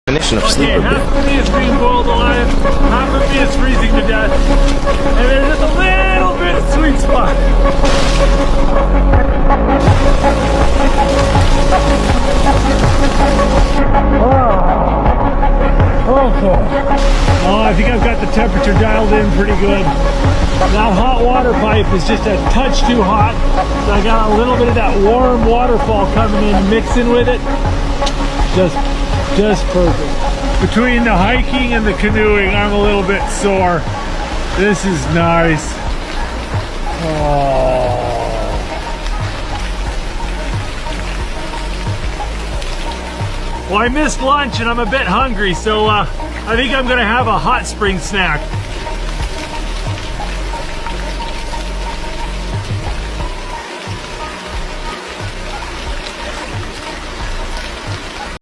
Definition of sleep. Okay, half of me is being boiled alive, half of me is freezing to death, and there's just a little bit of sweet spot. Okay. Oh, I think I've got the temperature dialed in pretty good. That hot water pipe is just a touch too hot, so I got a little bit of that warm waterfall coming in, mixing with it. Just perfect. Between the hiking and the canoeing, I'm a little bit sore. This is nice. Oh. Well, I missed lunch and I'm a bit hungry, so I think I'm gonna have a hot spring snack.